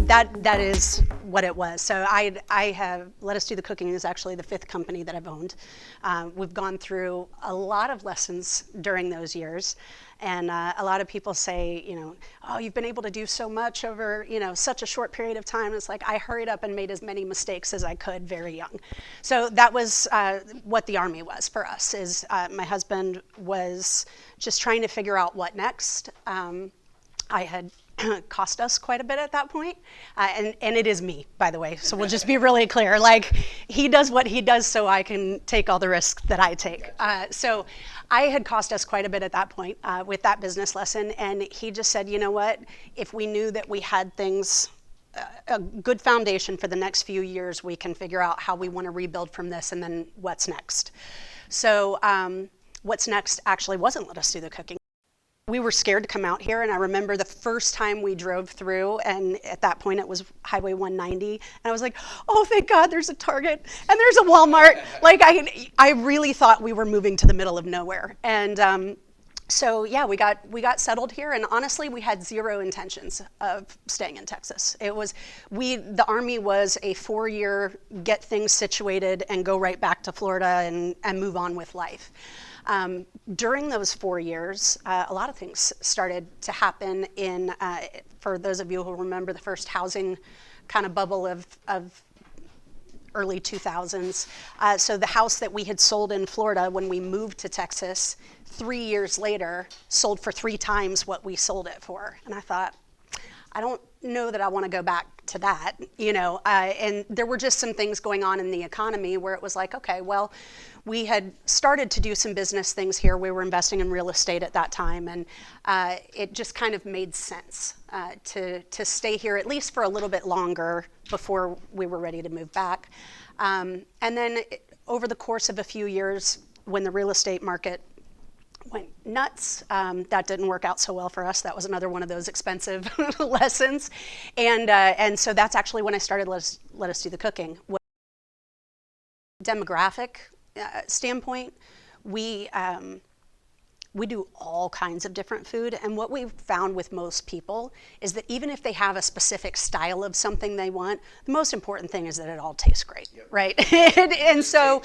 that is what it was. So I have, Let Us Do the Cooking is actually the 5th company that I've owned. We've gone through a lot of lessons during those years. And a lot of people say, oh, you've been able to do so much over, such a short period of time. It's like I hurried up and made as many mistakes as I could very young. So that was what the Army was for us, is my husband was just trying to figure out what next. I had cost us quite a bit at that point. And it is me, by the way. So we'll just be really clear. Like, he does what he does so I can take all the risks that I take. So I had cost us quite a bit at that point with that business lesson. And he just said, you know what, if we knew that we had things, a good foundation for the next few years, we can figure out how we want to rebuild from this, and then what's next. So what's next actually wasn't Let Us Do the Cooking. We were scared to come out here, and I remember the first time we drove through, and at that point it was Highway 190, and I was like, oh, thank God there's a Target and there's a Walmart. Like, I really thought we were moving to the middle of nowhere. And so yeah, we got settled here, and honestly, we had zero intentions of staying in Texas. The Army was a 4-year get things situated and go right back to Florida and move on with life. During those 4 years, a lot of things started to happen for those of you who remember the first housing kind of bubble of early 2000s. So the house that we had sold in Florida when we moved to Texas, 3 years later, sold for 3 times what we sold it for. And I thought, I don't know that I want to go back to that, and there were just some things going on in the economy where it was like, okay, well, we had started to do some business things here. We were investing in real estate at that time, and it just kind of made sense to stay here at least for a little bit longer before we were ready to move back. And then over the course of a few years, when the real estate market went nuts, that didn't work out so well for us. That was another one of those expensive lessons. And so that's actually when I started Let Us Do the Cooking. Demographic standpoint, we do all kinds of different food, and what we've found with most people is that even if they have a specific style of something they want, the most important thing is that it all tastes great, yep. Right? And so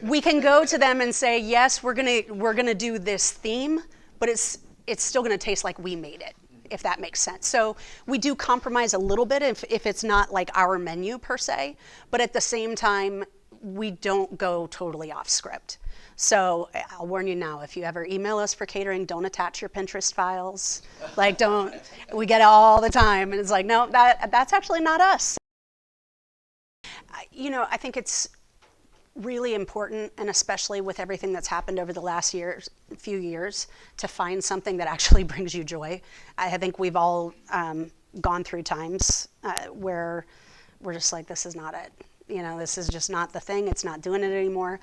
we can go to them and say, yes, we're gonna do this theme, but it's still gonna taste like we made it, if that makes sense. So we do compromise a little bit if it's not like our menu per se, but at the same time, we don't go totally off script. So I'll warn you now, if you ever email us for catering, don't attach your Pinterest files. Like, don't, we get it all the time. And it's like, no, that's actually not us. I think it's really important, and especially with everything that's happened over the last few years, to find something that actually brings you joy. I think we've all gone through times where we're just like, this is not it. This is just not the thing. It's not doing it anymore.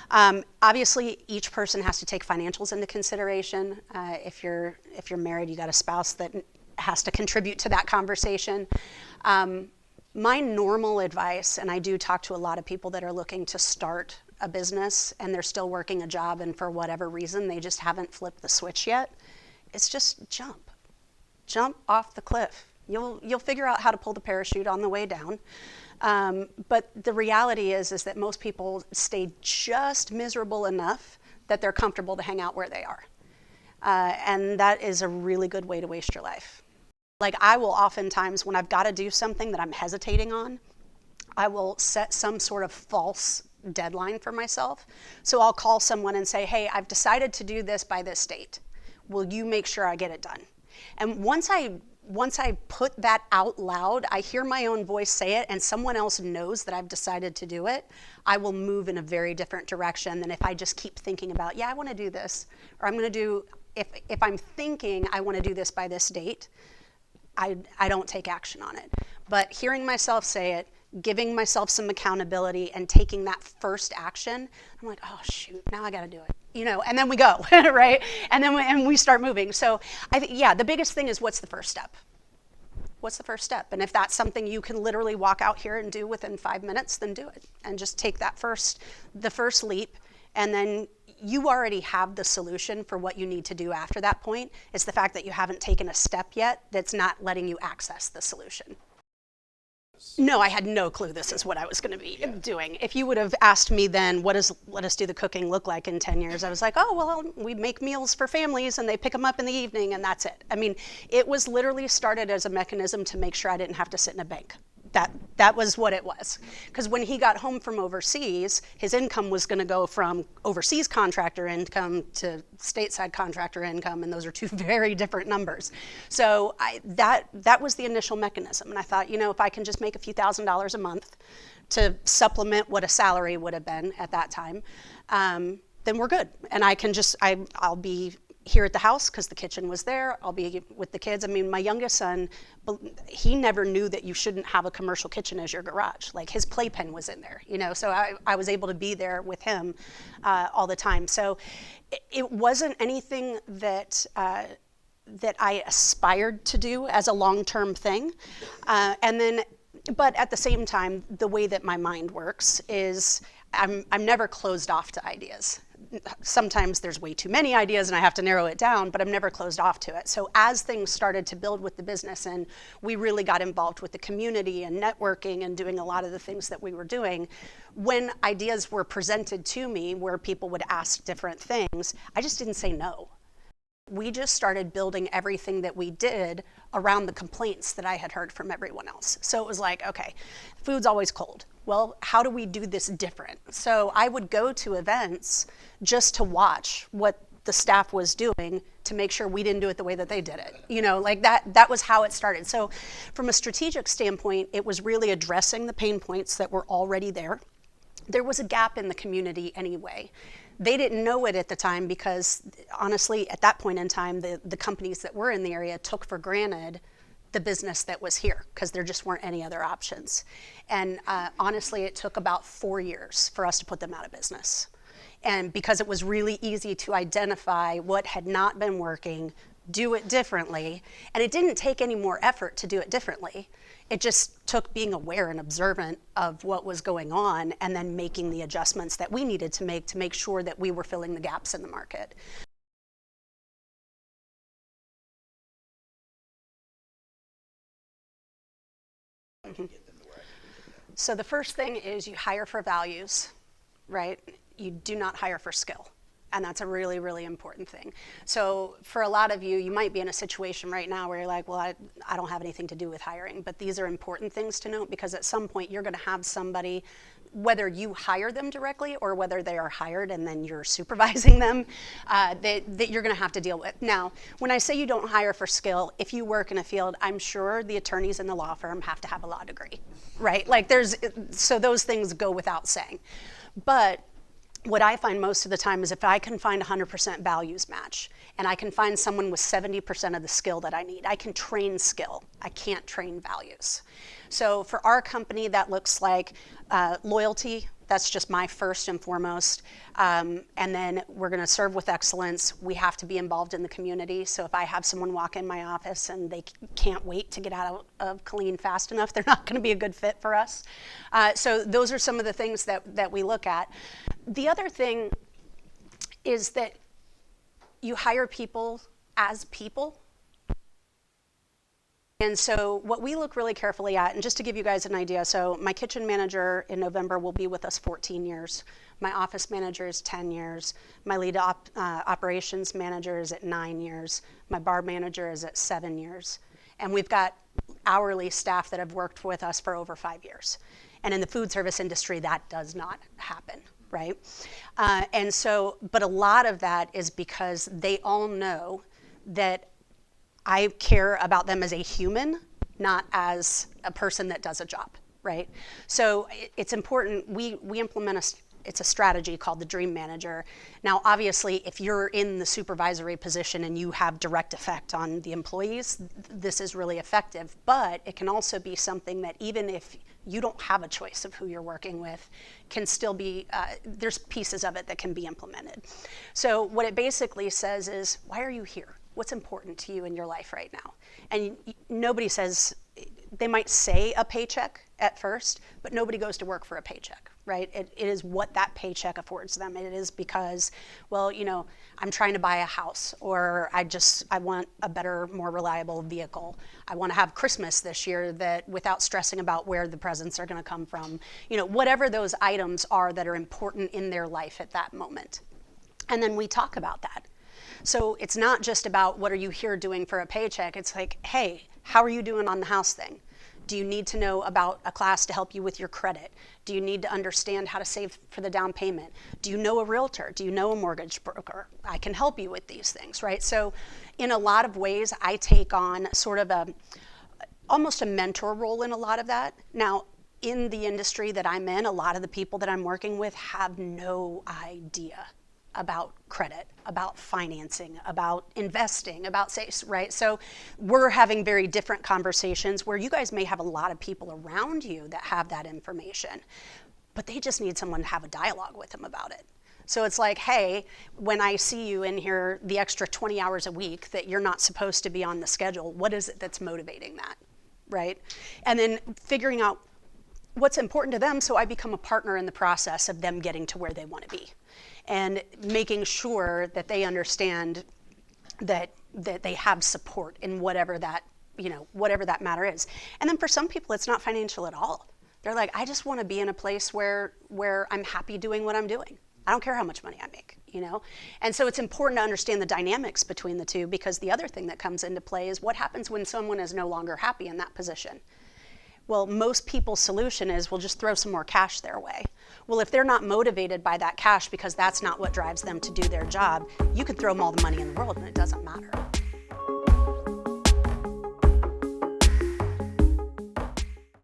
Obviously, each person has to take financials into consideration. If you're married, you got a spouse that has to contribute to that conversation. My normal advice, and I do talk to a lot of people that are looking to start a business and they're still working a job, and for whatever reason they just haven't flipped the switch yet, it's just jump off the cliff. You'll figure out how to pull the parachute on the way down. But the reality is that most people stay just miserable enough that they're comfortable to hang out where they are. And that is a really good way to waste your life. Like, I will oftentimes, when I've got to do something that I'm hesitating on, I will set some sort of false deadline for myself. So I'll call someone and say, hey, I've decided to do this by this date. Will you make sure I get it done? And once I put that out loud, I hear my own voice say it, and someone else knows that I've decided to do it, I will move in a very different direction than if I just keep thinking about, yeah, I want to do this, or I'm going to do, if I'm thinking I want to do this by this date, I don't take action on it. But hearing myself say it, giving myself some accountability, and taking that first action, I'm like, oh shoot, now I got to do it. And then we go, right? And then we start moving. So I think, yeah, the biggest thing is, what's the first step? What's the first step? And if that's something you can literally walk out here and do within 5 minutes, then do it. And just take the first leap, and then you already have the solution for what you need to do after that point. It's the fact that you haven't taken a step yet that's not letting you access the solution. No, I had no clue this is what I was going to be doing. If you would have asked me then, what does Let Us Do the Cooking look like in 10 years? I was like, oh, well, we make meals for families and they pick them up in the evening and that's it. I mean, it was literally started as a mechanism to make sure I didn't have to sit in a bank. That was what it was. Because when he got home from overseas, his income was going to go from overseas contractor income to stateside contractor income, and those are two very different numbers. So that was the initial mechanism. And I thought, if I can just make a few $1,000s a month to supplement what a salary would have been at that time, then we're good. And I'll be here at the house because the kitchen was there. I'll be with the kids. I mean, my youngest son, he never knew that you shouldn't have a commercial kitchen as your garage. Like his playpen was in there, so I was able to be there with him all the time. So it wasn't anything that I aspired to do as a long-term thing. But at the same time, the way that my mind works is I'm never closed off to ideas. Sometimes there's way too many ideas and I have to narrow it down, but I'm never closed off to it. So as things started to build with the business and we really got involved with the community and networking and doing a lot of the things that we were doing, when ideas were presented to me where people would ask different things, I just didn't say no. We just started building everything that we did around the complaints that I had heard from everyone else. So it was like, okay, food's always cold. Well, how do we do this different? So I would go to events just to watch what the staff was doing to make sure we didn't do it the way that they did it. Like that was how it started. So from a strategic standpoint, it was really addressing the pain points that were already there. There was a gap in the community anyway. They didn't know it at the time because honestly, at that point in time, the companies that were in the area took for granted the business that was here because there just weren't any other options. And honestly, it took about 4 years for us to put them out of business. And because it was really easy to identify what had not been working, do it differently. And it didn't take any more effort to do it differently. It just took being aware and observant of what was going on and then making the adjustments that we needed to make sure that we were filling the gaps in the market. Mm-hmm. So the first thing is you hire for values, right? You do not hire for skill. And that's a really, really important thing. So for a lot of you, you might be in a situation right now where you're like, well, I don't have anything to do with hiring. But these are important things to note because at some point you're going to have somebody, whether you hire them directly or whether they are hired and then you're supervising them, that you're going to have to deal with. Now, when I say you don't hire for skill, if you work in a field, I'm sure the attorneys in the law firm have to have a law degree, right? So those things go without saying. But what I find most of the time is if I can find 100% values match and I can find someone with 70% of the skill that I need, I can train skill. I can't train values. So for our company, that looks like loyalty. That's just my first and foremost. And then we're going to serve with excellence. We have to be involved in the community. So if I have someone walk in my office and they can't wait to get out of Colleen fast enough, they're not going to be a good fit for us. So those are some of the things that we look at. The other thing is that you hire people as people. And so what we look really carefully at, and just to give you guys an idea, so my kitchen manager in November will be with us 14 years. My office manager is 10 years. My lead operations manager is at 9 years. My bar manager is at 7 years. And we've got hourly staff that have worked with us for over 5 years. And in the food service industry, that does not happen, right? But a lot of that is because they all know that I care about them as a human, not as a person that does a job, right? So it's important, we implement it's a strategy called the Dream Manager. Now, obviously, if you're in the supervisory position and you have direct effect on the employees, this is really effective, but it can also be something that even if you don't have a choice of who you're working with, can still be, there's pieces of it that can be implemented. So what it basically says is, why are you here? What's important to you in your life right now? And nobody says, they might say a paycheck at first, but nobody goes to work for a paycheck, right? It is what that paycheck affords them. It is because, well, I'm trying to buy a house, or I want a better, more reliable vehicle. I want to have Christmas this year that without stressing about where the presents are going to come from. Whatever those items are that are important in their life at that moment. And then we talk about that. So it's not just about what are you here doing for a paycheck. It's like, hey, how are you doing on the house thing? Do you need to know about a class to help you with your credit? Do you need to understand how to save for the down payment? Do you know a realtor? Do you know a mortgage broker? I can help you with these things, right? So in a lot of ways, I take on sort of almost a mentor role in a lot of that. Now, in the industry that I'm in, a lot of the people that I'm working with have no idea about credit, about financing, about investing, about safes, right? So we're having very different conversations where you guys may have a lot of people around you that have that information, but they just need someone to have a dialogue with them about it. So it's like, hey, when I see you in here the extra 20 hours a week that you're not supposed to be on the schedule, what is it that's motivating that, right? And then figuring out what's important to them, so I become a partner in the process of them getting to where they want to be, and making sure that they understand that they have support in whatever that matter is. And then for some people, it's not financial at all. They're like, I just want to be in a place where I'm happy doing what I'm doing. I don't care how much money I make, And so it's important to understand the dynamics between the two, because the other thing that comes into play is what happens when someone is no longer happy in that position. Well, most people's solution is, we'll just throw some more cash their way. Well, if they're not motivated by that cash because that's not what drives them to do their job, you can throw them all the money in the world and it doesn't matter.